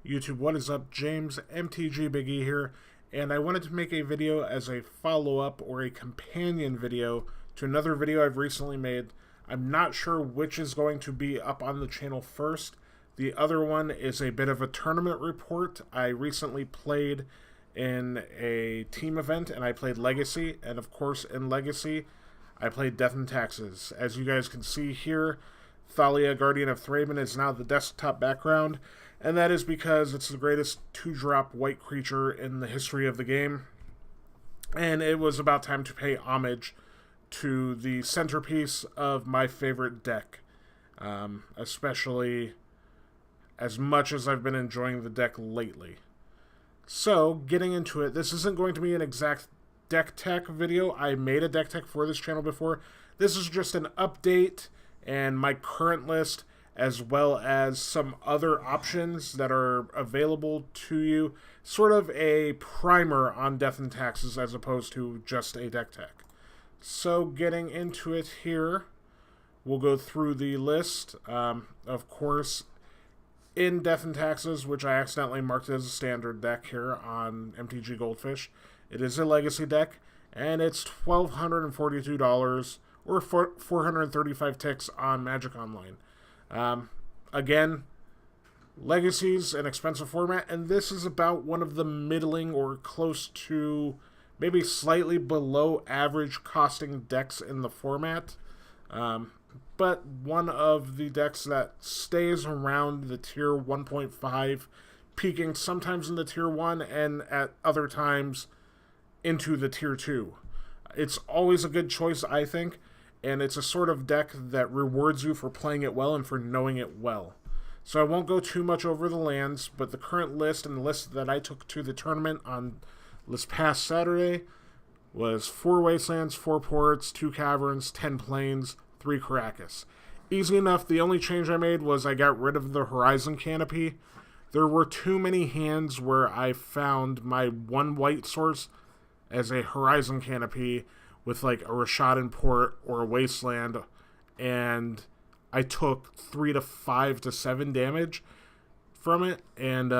YouTube, what is up? James, MTG Big E here, and I wanted to make a video as a follow-up or a companion video to another video I've recently made. I'm not sure which is going to be up on the channel first. The other one is a bit of a tournament report. I recently played in a team event, and I played Legacy, and of course in Legacy, I played Death and Taxes. As you guys can see here, Thalia, Guardian of Thraben, is now the desktop background, and that is because it's the greatest 2-drop white creature in the history of the game. And it was about time to pay homage to the centerpiece of my favorite deck. Especially as much as I've been enjoying the deck lately. So, getting into it, this isn't going to be an exact deck tech video. I made a deck tech for this channel before. This is just an update and my current list, as well as some other options that are available to you. Sort of a primer on Death and Taxes as opposed to just a deck tech. So getting into it here, we'll go through the list. Of course, in Death and Taxes, which I accidentally marked as a standard deck here on MTG Goldfish, it is a Legacy deck, and it's $1,242 or 435 ticks on Magic Online. Again, Legacy's an expensive format, and this is about one of the middling or close to maybe slightly below average costing decks in the format. But one of the decks that stays around the tier 1.5, peaking sometimes in the tier 1 and at other times into the tier 2. It's always a good choice, I think. And it's a sort of deck that rewards you for playing it well and for knowing it well. So I won't go too much over the lands, but the current list and the list that I took to the tournament on this past Saturday was 4 Wastelands, 4 Ports, 2 Caverns, 10 Plains, 3 Karakas. Easy enough. The only change I made was I got rid of the Horizon Canopy. There were too many hands where I found my 1 white source as a Horizon Canopy with like a Rishadan Port or a Wasteland, and I took 3 to 5 to 7 damage from it, and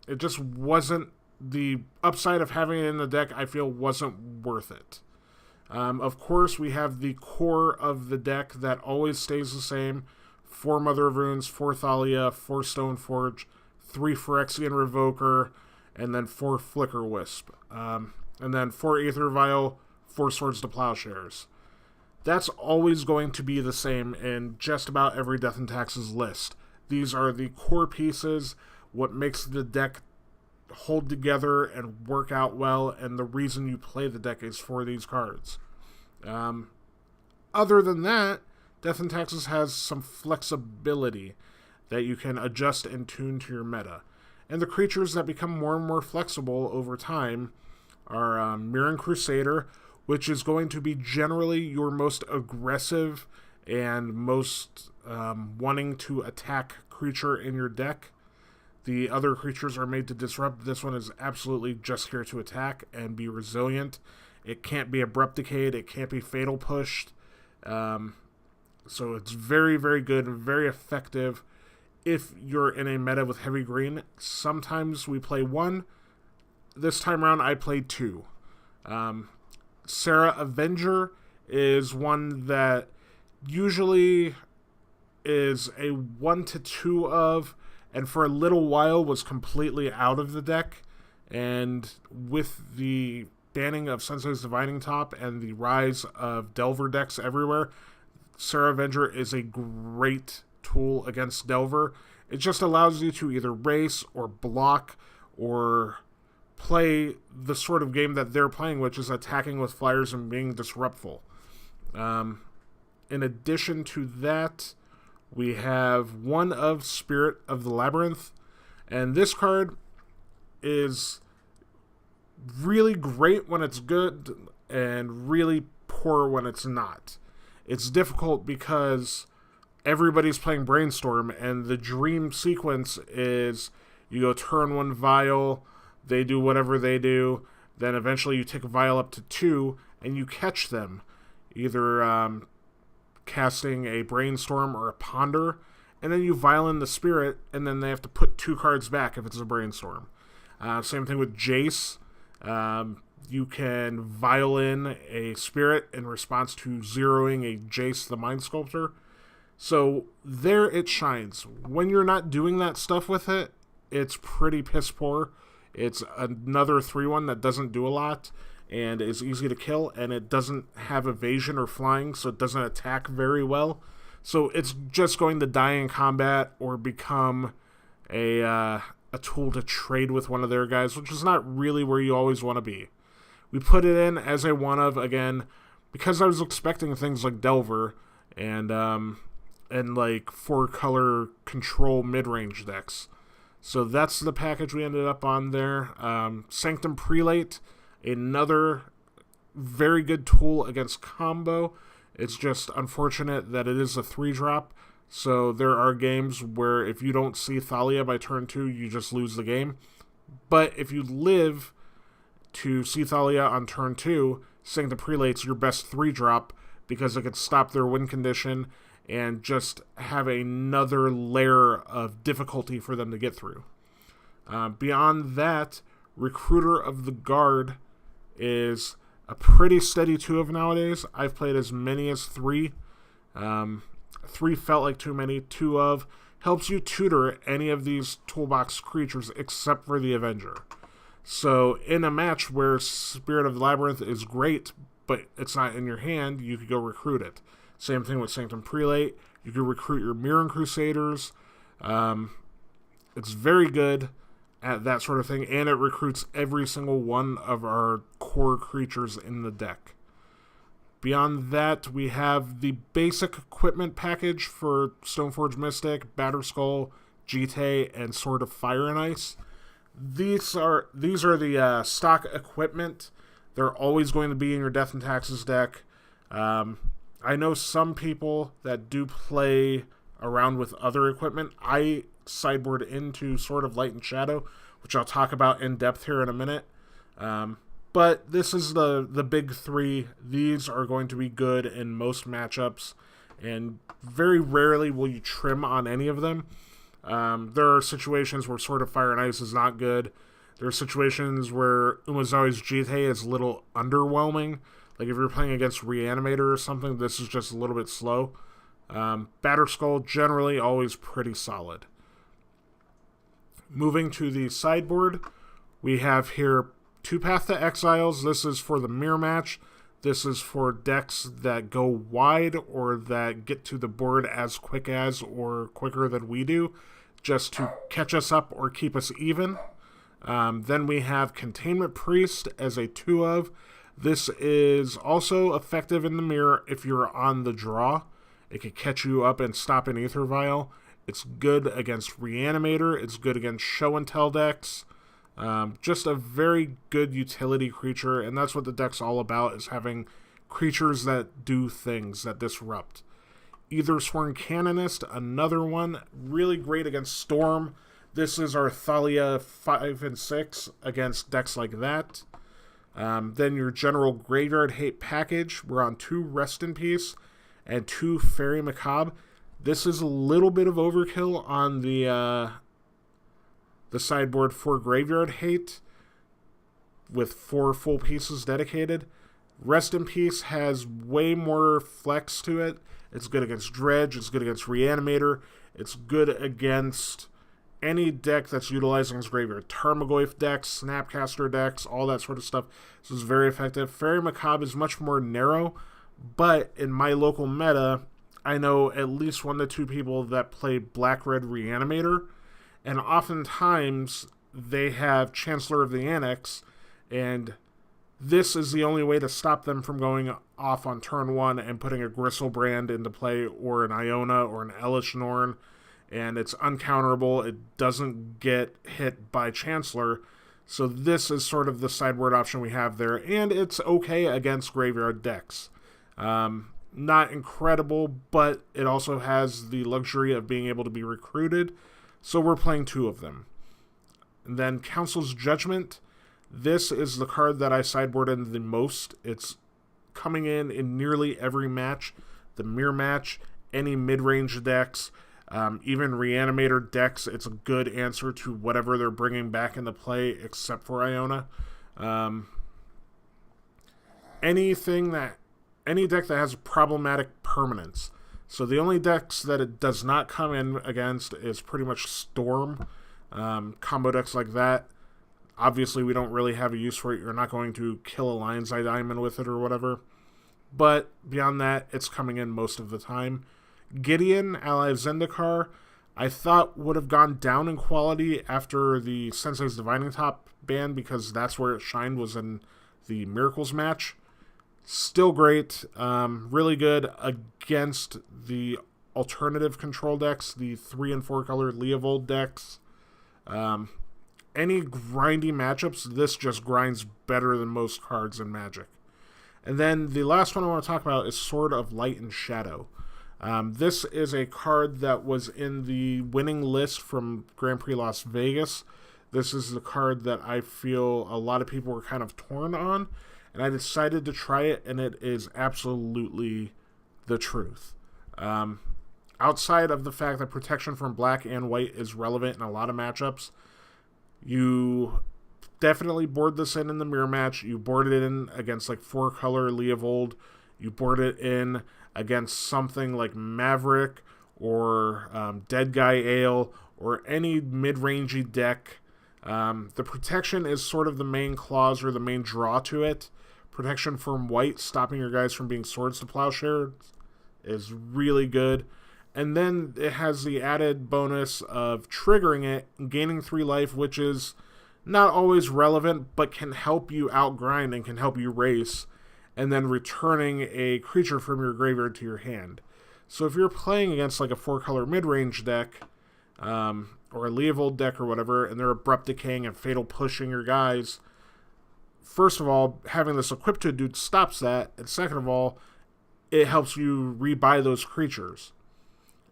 it just wasn't, the upside of having it in the deck, I feel, wasn't worth it. Of course, we have the core of the deck that always stays the same: 4 Mother of Runes, 4 Thalia, 4 Stoneforge, 3 Phyrexian Revoker, and then 4 Flickerwisp, and then 4 Aether Vial, 4 Swords to Plowshares. That's always going to be the same in just about every Death and Taxes list. These are the core pieces, what makes the deck hold together and work out well, and the reason you play the deck is for these cards. Other than that, Death and Taxes has some flexibility that you can adjust and tune to your meta. And the creatures that become more and more flexible over time are Mirran Crusader, which is going to be generally your most aggressive and most wanting to attack creature in your deck. The other creatures are made to disrupt. This one is absolutely just here to attack and be resilient. It can't be abrupt decayed. It can't be fatal pushed. So it's very, very good and very effective if you're in a meta with heavy green. Sometimes we play 1. This time around, I played 2. Serra Avenger is one that usually is a 1 to 2 of, and for a little while was completely out of the deck. And with the banning of Sensei's Divining Top and the rise of Delver decks everywhere, Serra Avenger is a great tool against Delver. It just allows you to either race or block or play the sort of game that they're playing, which is attacking with flyers and being disruptful. In addition to that, we have 1 of Spirit of the Labyrinth, and this card is really great when it's good and really poor when it's not. It's difficult because everybody's playing Brainstorm, and the dream sequence is you go turn 1 Vial, they do whatever they do, then eventually you take a Vial up to 2, and you catch them, either casting a Brainstorm or a Ponder, and then you vial in the spirit, and then they have to put 2 cards back if it's a brainstorm. Same thing with Jace. You can vial in a spirit in response to zeroing a Jace the Mind Sculptor. So there it shines. When you're not doing that stuff with it, it's pretty piss poor. It's another 3/1 that doesn't do a lot and is easy to kill, and it doesn't have evasion or flying, so it doesn't attack very well. So it's just going to die in combat or become a tool to trade with one of their guys, which is not really where you always want to be. We put it in as a one of, again, because I was expecting things like Delver and like 4-color control mid-range decks. So that's the package we ended up on there. Sanctum Prelate, another very good tool against combo. It's just unfortunate that it is a 3-drop. So there are games where if you don't see Thalia by turn 2, you just lose the game. But if you live to see Thalia on turn 2, Sanctum Prelate's your best 3-drop because it can stop their win condition and just have another layer of difficulty for them to get through. Beyond that, Recruiter of the Guard is a pretty steady 2 of nowadays. I've played as many as 3. 3 felt like too many. 2 of helps you tutor any of these toolbox creatures except for the Avenger. So in a match where Spirit of the Labyrinth is great, but it's not in your hand, you could go recruit it. Same thing with Sanctum Prelate. You could recruit your Mirran Crusaders. It's very good at that sort of thing, and it recruits every single one of our core creatures in the deck. Beyond that, we have the basic equipment package for Stoneforge Mystic, Batterskull, Jitte, and Sword of Fire and Ice. These are the stock equipment. They're always going to be in your Death and Taxes deck. I know some people that do play around with other equipment. I sideboard into Sword of Light and Shadow, which I'll talk about in depth here in a minute. But this is the big 3. These are going to be good in most matchups, and very rarely will you trim on any of them. There are situations where Sword of Fire and Ice is not good. There are situations where Umezawa's Jitte is a little underwhelming. Like if you're playing against Reanimator or something, this is just a little bit slow. Batterskull, generally always pretty solid. Moving to the sideboard, we have here 2 Path to Exiles. This is for the mirror match. This is for decks that go wide or that get to the board as quick as or quicker than we do, just to catch us up or keep us even. Then we have Containment Priest as a 2 of. This is also effective in the mirror if you're on the draw. It can catch you up and stop an Aether Vial. It's good against Reanimator. It's good against Show and Tell decks. Just a very good utility creature, and that's what the deck's all about, is having creatures that do things, that disrupt. Ethersworn Canonist, another one, really great against Storm. This is our Thalia 5 and 6 against decks like that. Then your General Graveyard Hate package. We're on 2 Rest in Peace and 2 Faerie Macabre. This is a little bit of overkill on the sideboard for Graveyard Hate with 4 full pieces dedicated. Rest in Peace has way more flex to it. It's good against Dredge. It's good against Reanimator. It's good against any deck that's utilizing its graveyard. Tarmogoyf decks, Snapcaster decks, all that sort of stuff. This is very effective. Faerie Macabre is much more narrow, but in my local meta, I know at least 1 to 2 people that play Black-Red Reanimator, and oftentimes they have Chancellor of the Annex, and this is the only way to stop them from going off on turn 1 and putting a Gristlebrand into play, or an Iona, or an Elish Norn, and it's uncounterable. It doesn't get hit by Chancellor, so this is sort of the sideboard option we have there, and it's okay against graveyard decks. Not incredible, but it also has the luxury of being able to be recruited, so we're playing 2 of them. And then Council's Judgment. This is the card that I sideboard in the most. It's coming in nearly every match. The mirror match, any mid-range decks. Even Reanimator decks, it's a good answer to whatever they're bringing back into play, except for Iona. Any deck that has problematic permanence. So the only decks that it does not come in against is pretty much Storm. Combo decks like that. Obviously, we don't really have a use for it. You're not going to kill a Lion's Eye Diamond with it or whatever. But beyond that, it's coming in most of the time. Gideon, ally of Zendikar, I thought would have gone down in quality after the Sensei's Divining Top ban, because that's where it shined, was in the Miracles match. Still great. Really good against the alternative control decks, the 3 and 4 color Leovold decks. Any grindy matchups, this just grinds better than most cards in Magic. And then the last one I want to talk about is Sword of Light and Shadow. This is a card that was in the winning list from Grand Prix Las Vegas. This is the card that I feel a lot of people were kind of torn on, and I decided to try it, and it is absolutely the truth. Outside of the fact that protection from black and white is relevant in a lot of matchups, you definitely board this in the mirror match. You board it in against like 4-color Leovold. You board it in against something like Maverick or Dead Guy Ale or any mid-rangey deck. The protection is sort of the main clause or the main draw to it. Protection from white, stopping your guys from being swords to plowshares, is really good. And then it has the added bonus of triggering it and gaining 3 life, which is not always relevant, but can help you outgrind and can help you race, and then returning a creature from your graveyard to your hand. So if you're playing against like a 4-color mid-range deck, or a Leovold deck or whatever, and they're Abrupt Decaying and Fatal Pushing your guys, first of all, having this equipped to a dude stops that, and second of all, it helps you rebuy those creatures.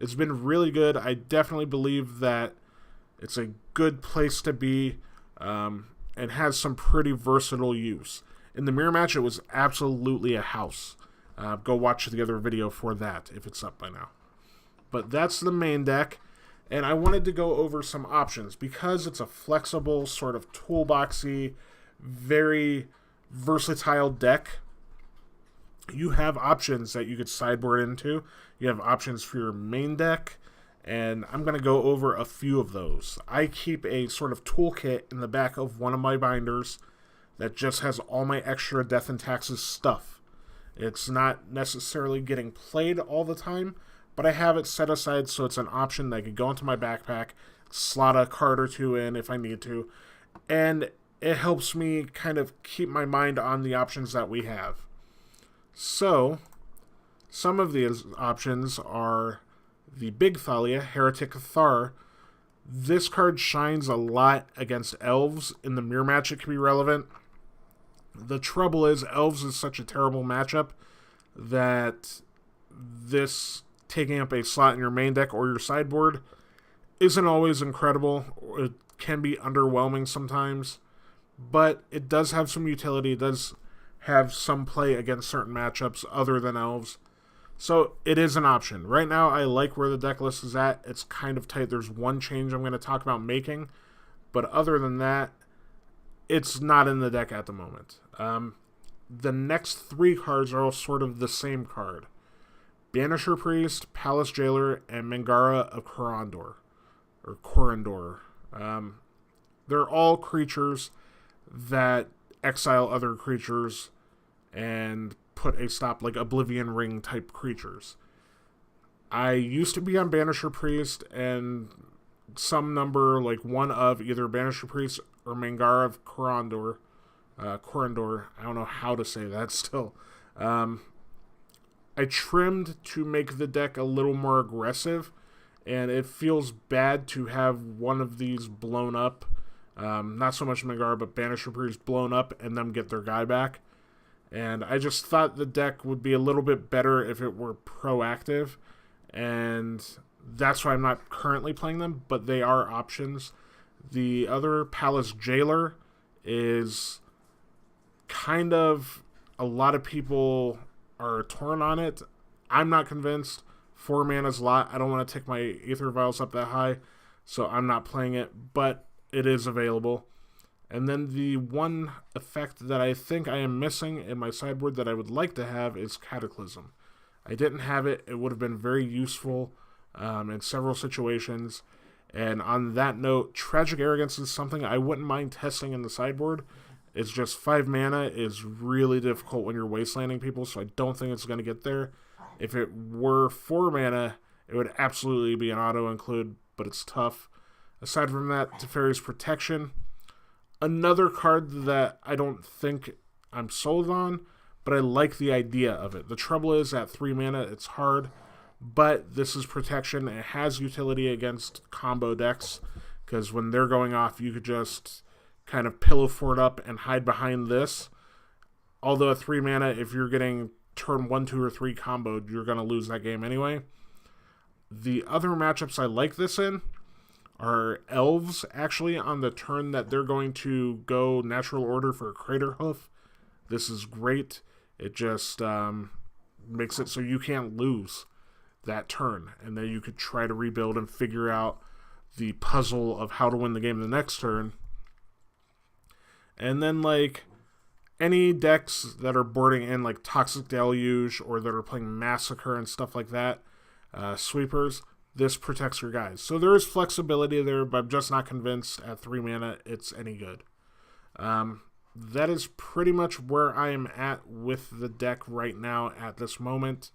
It's been really good. I definitely believe that it's a good place to be, and has some pretty versatile use. In the mirror match, it was absolutely a house. Go watch the other video for that, if it's up by now. But that's the main deck, and I wanted to go over some options, because it's a flexible, sort of toolboxy, very versatile deck. You have options that you could sideboard into. You have options for your main deck, and I'm going to go over a few of those. I keep a sort of toolkit in the back of one of my binders that just has all my extra Death and Taxes stuff. It's not necessarily getting played all the time, but I have it set aside so it's an option that I could go into my backpack, slot a card or two in if I need to, and it helps me kind of keep my mind on the options that we have. So, some of these options are the Big Thalia, Heretic Thar. This card shines a lot against Elves. In the mirror match, it can be relevant. The trouble is, Elves is such a terrible matchup that this taking up a slot in your main deck or your sideboard isn't always incredible. It can be underwhelming sometimes, but it does have some utility. It does have some play against certain matchups other than Elves. So it is an option. Right now, I like where the deck list is at. It's kind of tight. There's one change I'm going to talk about making, but other than that, it's not in the deck at the moment. The next 3 cards are all sort of the same card. Banisher Priest, Palace Jailer, and Mangara of Corondor. They're all creatures that exile other creatures and put a stop, like Oblivion Ring type creatures. I used to be on Banisher Priest, and some number, like one of either Banisher Priest or Mangara of Corondor. I don't know how to say that still. I trimmed to make the deck a little more aggressive, and it feels bad to have one of these blown up. Not so much Mangara, but Banisher Priest blown up and them get their guy back. And I just thought the deck would be a little bit better if it were proactive, and that's why I'm not currently playing them, but they are options. The other Palace Jailer is kind of, a lot of people are torn on it. I'm not convinced. 4 mana's a lot. I don't want to take my Aether Vials up that high, so I'm not playing it, but it is available. And then the one effect that I think I am missing in my sideboard that I would like to have is Cataclysm. I didn't have it. It would have been very useful in several situations. And on that note, Tragic Arrogance is something I wouldn't mind testing in the sideboard. It's just 5 mana is really difficult when you're wastelanding people, so I don't think it's going to get there. If it were 4 mana, it would absolutely be an auto-include, but it's tough. Aside from that, Teferi's Protection. Another card that I don't think I'm sold on, but I like the idea of it. The trouble is, at 3 mana, it's hard, but this is protection. It has utility against combo decks, because when they're going off, you could just kind of pillow fort up and hide behind this. Although at 3 mana, if you're getting turn 1, 2, or 3 comboed, you're going to lose that game anyway. The other matchups I like this in are Elves, actually, on the turn that they're going to go Natural Order for a Crater Hoof. This is great. It just makes it so you can't lose that turn, and then you could try to rebuild and figure out the puzzle of how to win the game the next turn. And then, like, any decks that are boarding in, like Toxic Deluge, or that are playing Massacre and stuff like that, sweepers, this protects your guys. So there is flexibility there, but I'm just not convinced at 3 mana it's any good. That is pretty much where I am at with the deck right now at this moment.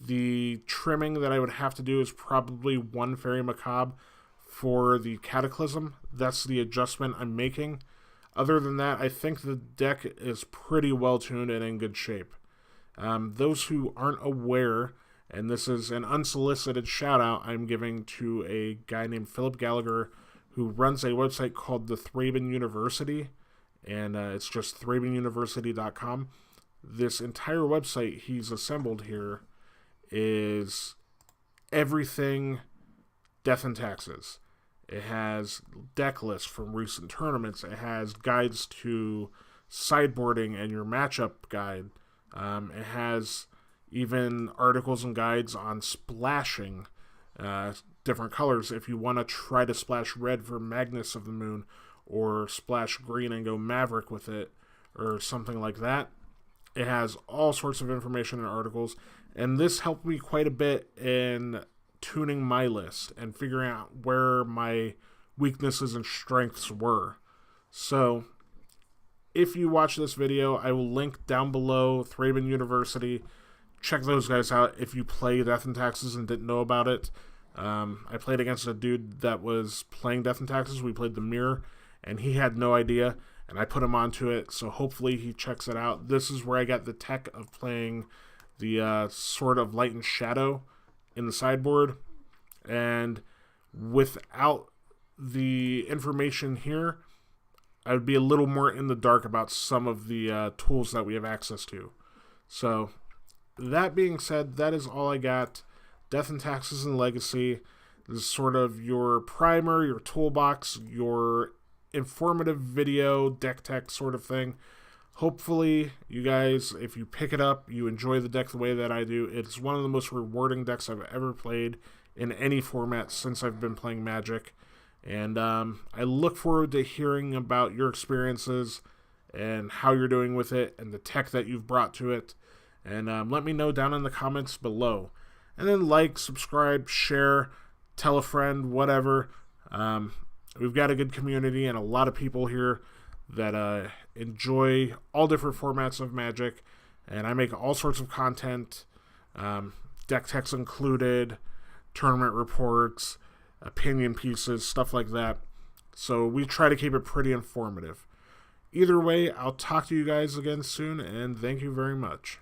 The trimming that I would have to do is probably 1 Faerie Macabre for the Cataclysm. That's the adjustment I'm making. Other than that, I think the deck is pretty well tuned and in good shape. Those who aren't aware, and this is an unsolicited shout out I'm giving to a guy named Philip Gallagher, who runs a website called the Thraben University, and it's just thrabenuniversity.com. This entire website he's assembled here is everything Death and Taxes. It has deck lists from recent tournaments. It has guides to sideboarding and your matchup guide. It has even articles and guides on splashing different colors if you want to try to splash red for Magnus of the Moon, or splash green and go Maverick with it, or something like that. It has all sorts of information and articles, and this helped me quite a bit in tuning my list and figuring out where my weaknesses and strengths were. So, if you watch this video, I will link down below Thraben University. Check those guys out if you play Death and Taxes and didn't know about it. I played against a dude that was playing Death and Taxes. We played the Mirror, and he had no idea, and I put him onto it, so hopefully he checks it out. This is where I got the tech of playing the Sword of Light and Shadow in the sideboard, and without the information here, I would be a little more in the dark about some of the tools that we have access to. So, that being said, that is all I got. Death and Taxes and Legacy. This is sort of your primer, your toolbox, your informative video, deck tech sort of thing. Hopefully, you guys, if you pick it up, you enjoy the deck the way that I do. It's one of the most rewarding decks I've ever played in any format since I've been playing Magic. And I look forward to hearing about your experiences and how you're doing with it and the tech that you've brought to it. And let me know down in the comments below. And then like, subscribe, share, tell a friend, whatever. We've got a good community and a lot of people here that enjoy all different formats of Magic. And I make all sorts of content, deck techs included, tournament reports, opinion pieces, stuff like that. So we try to keep it pretty informative. Either way, I'll talk to you guys again soon, and thank you very much.